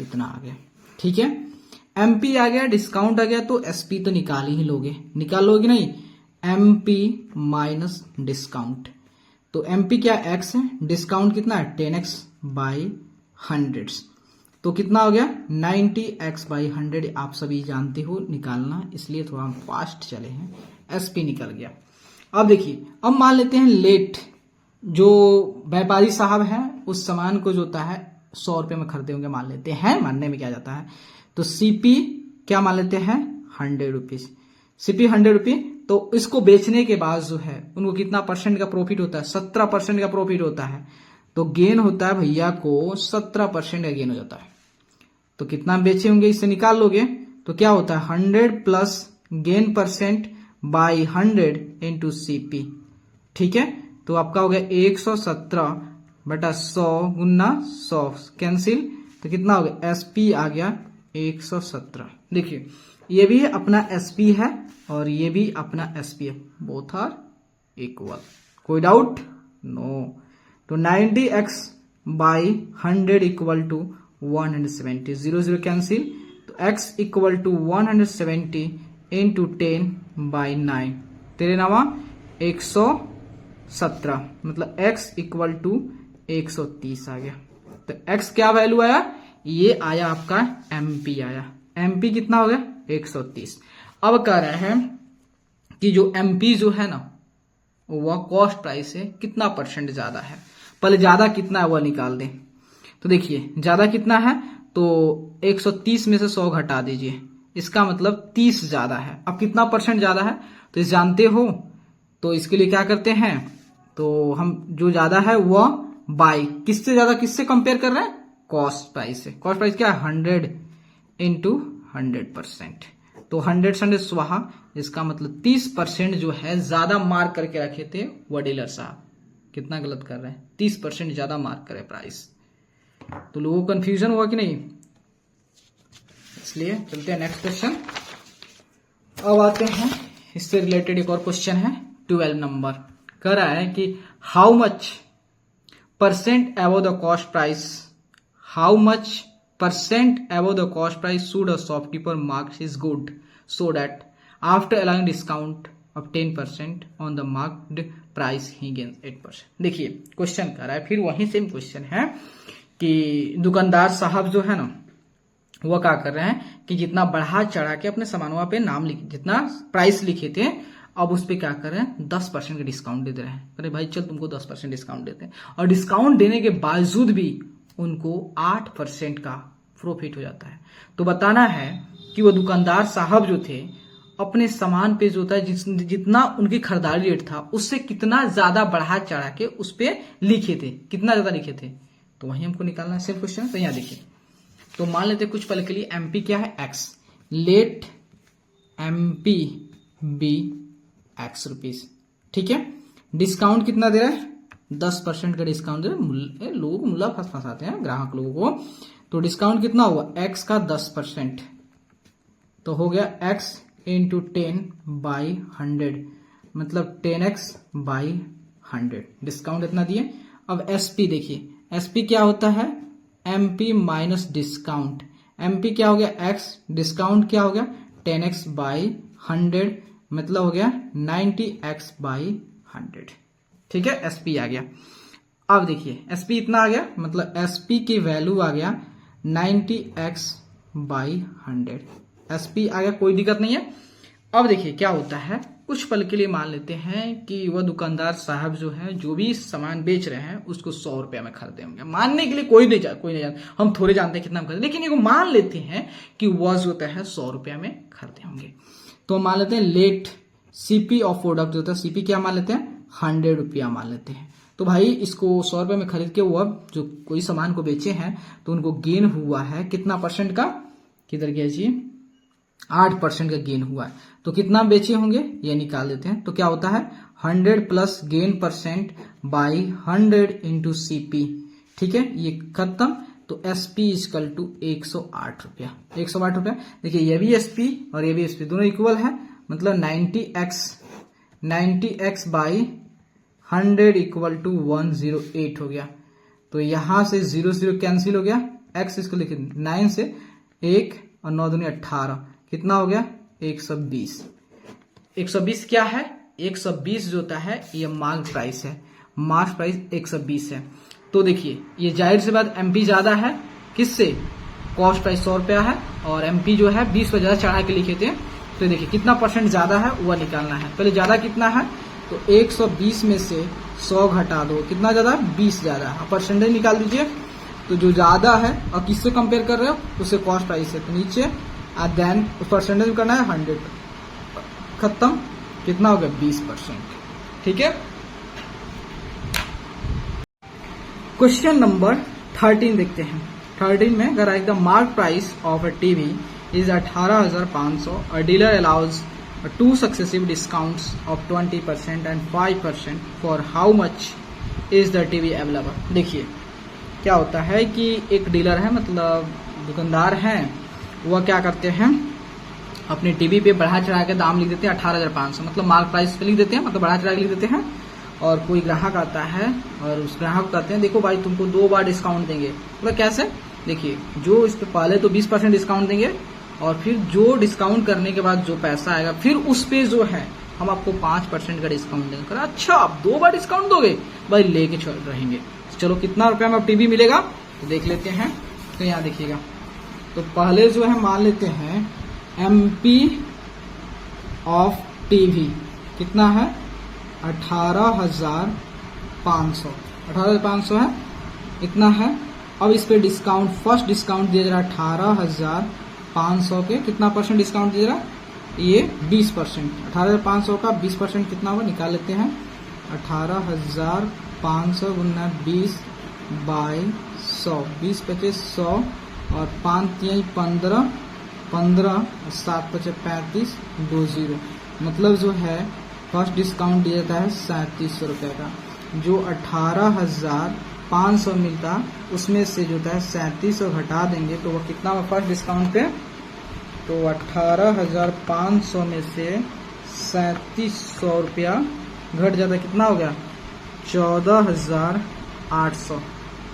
इतना आ गया. ठीक है, MP आ गया, डिस्काउंट आ गया, तो SP तो निकाल ही लोगे, नहीं, MP माइनस डिस्काउंट. तो MP क्या, X है, डिस्काउंट कितना है, 10x/100. तो कितना हो गया 90x/100, आप सभी जानते हो निकालना, इसलिए थोड़ा हम फास्ट चले हैं। एसपी निकल गया। अब देखिए, अब मान लेते हैं लेट, जो व्यापारी साहब हैं उस सामान को जो होता है 100 रुपये में खरीदे होंगे, मान लेते हैं, मानने में क्या जाता है, तो सीपी क्या मान लेते हैं 100 रुपीज, सीपी 100 रुपये। तो इसको बेचने के बाद जो है उनको कितना परसेंट का प्रॉफिट होता है, 17% का प्रॉफिट होता है। तो गेन होता है भैया को 17% का गेन हो जाता है। तो कितना बेचे होंगे इससे निकाल लोगे, तो क्या होता है 100 plus gain percent by 100 into CP. ठीक है, तो आपका हो गया 117/100 गुना 100 कैंसिल, तो कितना हो गया एसपी आ गया 117। देखिए ये भी अपना एसपी है और ये भी अपना एसपी है, बोथ आर इक्वल, कोई डाउट नो। तो 90x/100 इक्वल टू 170, 0 0 कैंसिल, तो x इक्वल टू 170 इंटू 10/9, तेरे नामा 117, मतलब x इक्वल टू 130 आ गया। तो x क्या वैल्यू आया, ये आया आपका एमपी आया, एमपी कितना हो गया 130। अब कह रहे हैं कि जो एमपी जो है ना वह कॉस्ट प्राइस से कितना परसेंट ज्यादा है, पहले ज्यादा कितना है वह निकाल दें। तो देखिए ज्यादा कितना है, तो 130 में से 100 घटा दीजिए, इसका मतलब 30 ज्यादा है। अब कितना परसेंट ज्यादा है तो इस जानते हो, तो इसके लिए क्या करते हैं, तो हम जो ज्यादा है वह बाई किससे ज्यादा, किससे कंपेयर कर रहे हैं, कॉस्ट प्राइस से। कॉस्ट प्राइस क्या है 100 इंटू 100%, तो 100 स्वाहा, इसका मतलब 30% जो है ज्यादा मार्क करके रखे थे वो डीलर साहब। कितना गलत कर रहे हैं, 30% ज्यादा मार्क करे प्राइस। तो लोगों को कंफ्यूजन हुआ कि नहीं, इसलिए चलते हैं नेक्स्ट क्वेश्चन। अब आते हैं इससे रिलेटेड एक और क्वेश्चन है 12 नंबर, कह रहा है कि how much percent above the cost price, how much percent above the cost price should a shopkeeper mark his good so that after allowing discount of 10% on the marked price he gains 8%। देखिए क्वेश्चन कर रहा है, फिर वही सेम क्वेश्चन है कि दुकानदार साहब जो है ना वो क्या कर रहे हैं कि जितना बढ़ा चढ़ा के अपने सामानों पे नाम लिखे, जितना प्राइस लिखे थे अब उस पे क्या कर रहे हैं 10% का डिस्काउंट दे रहे हैं। अरे भाई चल तुमको 10% डिस्काउंट देते हैं, और डिस्काउंट देने के बावजूद भी उनको 8% का प्रॉफिट हो जाता है। तो बताना है कि वो दुकानदार साहब जो थे अपने सामान पे जो था जितना उनकी खरीदारी रेट था उससे कितना ज्यादा बढ़ा चढ़ा के उस पे लिखे थे, कितना ज्यादा लिखे थे, तो वही हमको निकालना है सिर्फ क्वेश्चन। तो यहाँ देखिए, तो मान लेते कुछ पल के लिए एमपी क्या है x, let MP be x rupees. ठीक है, डिस्काउंट कितना दे रहा है 10% का डिस्काउंट दे रहा है, लोगों को मुल्ला फंसाते हैं ग्राहक लोगों को। तो डिस्काउंट कितना हुआ x का 10%, तो हो गया x इंटू 10/100, मतलब 10x/100, डिस्काउंट इतना दिए। अब एसपी देखिए, एसपी क्या होता है एमपी माइनस डिस्काउंट, एमपी क्या हो गया x, डिस्काउंट क्या हो गया 10x/100, मतलब हो गया 90x/100। ठीक है, एसपी आ गया। अब देखिए एसपी इतना आ गया, मतलब एसपी की वैल्यू आ गया 90x/100, एसपी आ गया, कोई दिक्कत नहीं है। अब देखिए क्या होता है, कुछ पल के लिए मान लेते हैं कि वह दुकानदार साहब जो है जो भी सामान बेच रहे हैं उसको 100 रुपया में खरीदे होंगे। मानने के लिए कोई नहीं जानता, हम थोड़े जानते हैं कितना खरीदे, लेकिन ये मान लेते हैं कि वह जो होता है 100 रुपया में खरीदे होंगे। तो मान लेते हैं लेट सीपी ऑफ प्रोडक्ट जो होता है, सीपी क्या मान लेते हैं 100 रुपया मान लेते हैं। तो भाई इसको 100 रुपये में खरीद के वह जो कोई सामान को बेचे हैं तो उनको गेन हुआ है कितना परसेंट का, किधर गया जी 8% का गेन हुआ है। तो कितना बेचे होंगे ये निकाल देते हैं। तो क्या होता है 100 plus gain percent by 100 into CP. ठीक है, ये खत्म। तो एसपी इजकल टू 108 रुपया, 108 रुपया। देखिए ये भी एसपी और ये भी एसपी दोनों इक्वल है, मतलब 90x/100 इक्वल टू 108 हो गया। तो यहां से 0 0 कैंसिल हो गया, x इसको लिखिए 9 से 1 और 9 दूनी 18, कितना हो गया 120। 120 क्या है, 120 जो होता है ये मार्क प्राइस है, मार्क प्राइस 120 है। तो देखिए ये जाहिर सी बात एमपी ज्यादा है किससे, कॉस्ट प्राइस 100 रुपया है और एमपी जो है 20 पर ज्यादा चढ़ा के लिखे थे। तो देखिए कितना परसेंट ज्यादा है वह निकालना है। पहले ज्यादा कितना है, तो 120 में से 100 घटा दो, कितना ज्यादा, 20 ज्यादा है। परसेंटेज निकाल दीजिए, तो जो ज्यादा है और किससे कंपेयर कर रहे हो, उससे कॉस्ट प्राइस है, तो नीचे देन परसेंटेज करना है 100, खत्म। कितना हो गया, 20%। ठीक है। क्वेश्चन नंबर 13 देखते हैं। 13 में अगर the mark price of a TV is 18,500, a dealer allows 2 successive discounts of 20% and 5%, for how much is the TV available. देखिए क्या होता है कि एक डीलर है, मतलब दुकानदार हैं, वह क्या करते हैं, अपने टीवी पे बढ़ा चढ़ा के दाम लिख देते हैं 18,500, मतलब मार्क प्राइस पे लिख देते हैं, मतलब बढ़ा चढ़ा के लिख देते हैं। और कोई ग्राहक आता है और उस ग्राहक को कहते हैं देखो भाई तुमको 2 बार डिस्काउंट देंगे। मतलब कैसे, देखिए जो इस पे पहले तो 20% डिस्काउंट देंगे और फिर जो डिस्काउंट करने के बाद जो पैसा आएगा फिर उस पे जो है हम आपको 5% का डिस्काउंट देंगे। अच्छा आप 2 बार डिस्काउंट दोगे, भाई लेके चल रहेंगे। चलो कितना रुपया में अब टीवी मिलेगा तो देख लेते हैं। तो यहाँ देखिएगा, तो पहले जो है मान लेते हैं एमपी ऑफ टीवी कितना है, 18,500, 18,500 है, इतना है। अब इस पे डिस्काउंट, फर्स्ट डिस्काउंट दिया जा रहा है 18,500 के, कितना परसेंट डिस्काउंट दिया जा रहा है, ये 20%। 18,500 का 20% कितना होगा, निकाल लेते हैं। 18,500 गुना 20 बाई 100, 20 पचे 100 और 5 तिहाई 15, 15 और 7 पचे 35, 20, मतलब जो है फर्स्ट डिस्काउंट दिया जाता है 3700 रुपये का। जो 18,500 मिलता उसमें से जो है 3700 घटा देंगे तो वो कितना हुआ फर्स्ट डिस्काउंट पे, तो 18,500 में से 3700 रुपया घट जाता है, कितना हो गया 14,800।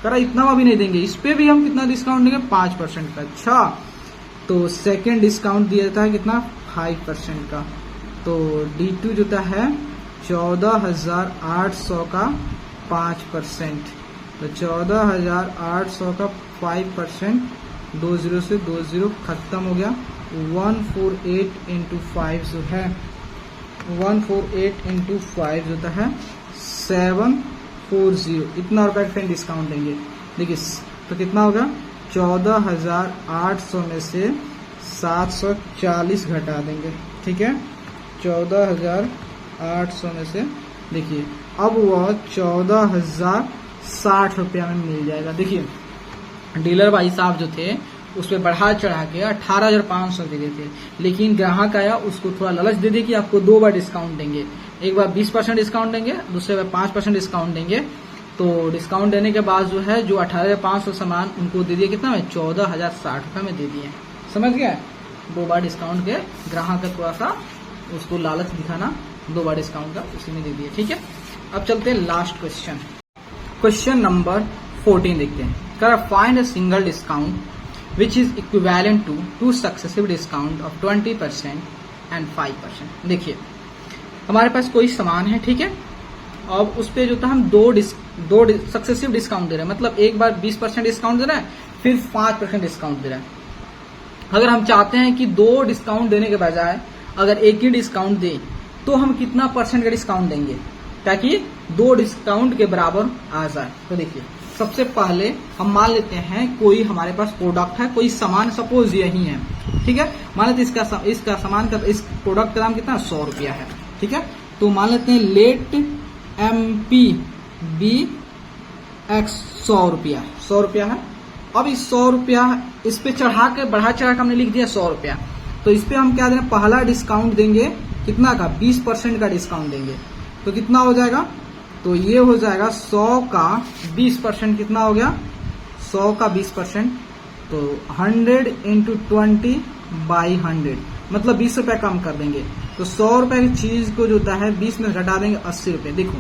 करा इतना भी नहीं देंगे, इस पे भी हम कितना डिस्काउंट देंगे 5% का। अच्छा तो सेकेंड डिस्काउंट दिया जाता है कितना 5% का, तो D2 जो है 14,800 का 5%, तो 14,800 का 5%, 20 से 20 खत्म हो गया। 148 इंटू 5 जो है 148 इंटू 5 जो है 740, इतना रुपया का डिस्काउंट देंगे। देखिए तो कितना होगा 14,800 में से 740 घटा देंगे। ठीक है, 14,800 में से देखिए अब वह 14,060 रुपया में मिल जाएगा। देखिए डीलर भाई साहब जो थे उस पर बढ़ा चढ़ा के 18,500 दे थे, लेकिन ग्राहक आया उसको थोड़ा लालच दे दिए कि आपको 2 बार डिस्काउंट देंगे, एक बार 20% डिस्काउंट देंगे, दूसरे बार 5% डिस्काउंट देंगे। तो डिस्काउंट देने के बाद जो है जो 18,500 सामान उनको दे दिए कितना में 14,060 रुपये में दे दिए। समझ गए, 2 बार डिस्काउंट के ग्राहक का थोड़ा सा उसको लालच दिखाना, 2 बार डिस्काउंट का उसी में दे दिए। ठीक है, अब चलते हैं लास्ट क्वेश्चन। क्वेश्चन नंबर 14 देखते हैं। कर find a single discount which is equivalent to 2 successive discount of 20% and 5%। देखिए हमारे पास कोई सामान है, ठीक है, अब उस पे जो था हम 2 सक्सेसिव डिस्काउंट दे रहे हैं, मतलब एक बार 20% डिस्काउंट दे रहा है फिर 5% डिस्काउंट दे रहा है। अगर हम चाहते हैं कि 2 डिस्काउंट देने के बजाय अगर एक ही डिस्काउंट दे तो हम कितना परसेंट का डिस्काउंट देंगे ताकि 2 डिस्काउंट के बराबर आ जाए। तो देखिए सबसे पहले हम मान लेते हैं कोई हमारे पास प्रोडक्ट है, कोई सामान सपोज यही है, ठीक है, मान लेते इसका सामान का इस प्रोडक्ट का दाम कितना 100 रुपया है। ठीक है, तो मान लेते हैं लेट MP बी एक्स 100 रुपया, 100 रुपया है। अब इस 100 रुपया इस पे चढ़ा के बढ़ा चढ़ा के हमने लिख दिया 100 रुपया, तो इस पे हम क्या देंगे, पहला डिस्काउंट देंगे कितना का 20% का डिस्काउंट देंगे, तो कितना हो जाएगा, तो ये हो जाएगा 100 का 20% कितना हो गया 100 का 20%, तो 100 इंटू 20 बाई 100, मतलब 20 रुपया कम कर देंगे। तो 100 रुपए की चीज को जो है 20 में घटा देंगे 80 रुपए। देखो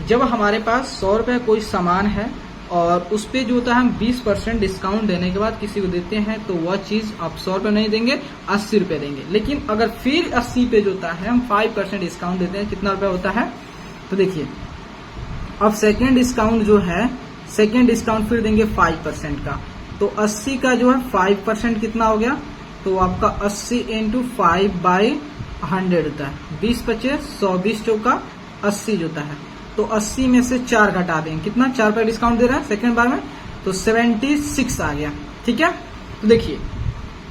जब हमारे पास 100 रुपए कोई सामान है और उस पे जो होता है हम 20% डिस्काउंट देने के बाद किसी को देते हैं तो वह चीज आप 100 रुपए नहीं देंगे 80 रुपए देंगे। लेकिन अगर फिर 80 पे जो होता है हम 5% डिस्काउंट देते हैं, कितना रुपया होता है, तो देखिए अब सेकेंड डिस्काउंट जो है सेकेंड डिस्काउंट फिर देंगे 5% का, तो 80 का जो है 5% कितना हो गया, तो आपका 80 इंटू 5/100 होता है। 20 बचे 100, 20 चौका 80 होता है। तो 80 में से 4 घटा देंगे, कितना 4 पे डिस्काउंट दे रहा है सेकंड बार में, तो 76 आ गया। ठीक है, तो देखिए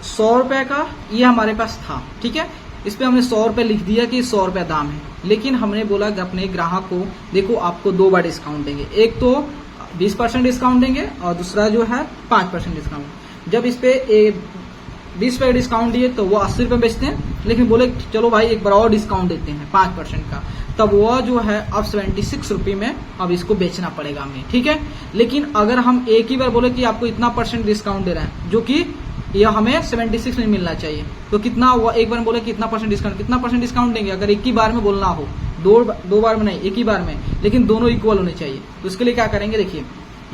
100 रुपए का ये हमारे पास था। ठीक है, इस पे हमने 100 रुपए लिख दिया कि 100 रुपए दाम है, लेकिन हमने बोला कि अपने ग्राहक को देखो आपको 2 बार डिस्काउंट देंगे, एक तो 20% डिस्काउंट देंगे और दूसरा जो है 5% डिस्काउंट। जब इस पे 20 रुपए डिस्काउंट दिए तो वो 80 रुपए बेचते हैं, लेकिन बोले चलो भाई एक बार और डिस्काउंट देते हैं 5% का, तब वो जो है अब 76 रुपये में अब इसको बेचना पड़ेगा हमें। ठीक है, लेकिन अगर हम एक ही बार बोले कि आपको इतना % डिस्काउंट दे रहे हैं, जो कि यह हमें 76 में मिलना चाहिए, तो कितना हुआ, एक बार बोले कि इतना % डिस्काउंट, कितना % डिस्काउंट देंगे अगर एक ही बार में बोलना हो, दो बार में नहीं, एक ही बार में, लेकिन दोनों इक्वल होने चाहिए। तो इसके लिए क्या करेंगे, देखिए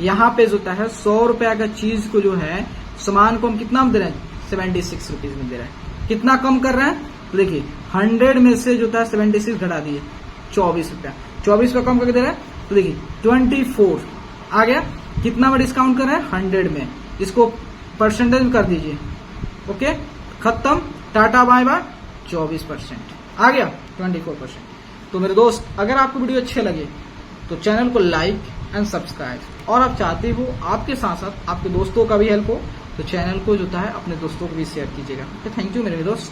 यहाँ पे जो होता है 100 रुपया का चीज को जो है सामान को हम कितना दे रहे हैं, 76 रुपीज में दे रहे हैं। कितना कम कर रहे हैं, तो देखिए 100 में से जो था 76 घटा दिए 24 रुपया, 24 रुपया कम करके दे रहे हैं, तो देखिए 24 आ गया। कितना में डिस्काउंट कर रहे हैं, 100 में, इसको परसेंटेज में कर दीजिए। ओके, खत्म, टाटा बाय बाय, 24% आ गया, 24%। तो मेरे दोस्त अगर आपको वीडियो अच्छे लगे तो चैनल को लाइक एंड सब्सक्राइब, और आप चाहते हो आपके साथ साथ आपके दोस्तों का भी हेल्प हो तो चैनल को जो है अपने दोस्तों को भी शेयर कीजिएगा। तो थैंक यू मेरे दोस्त।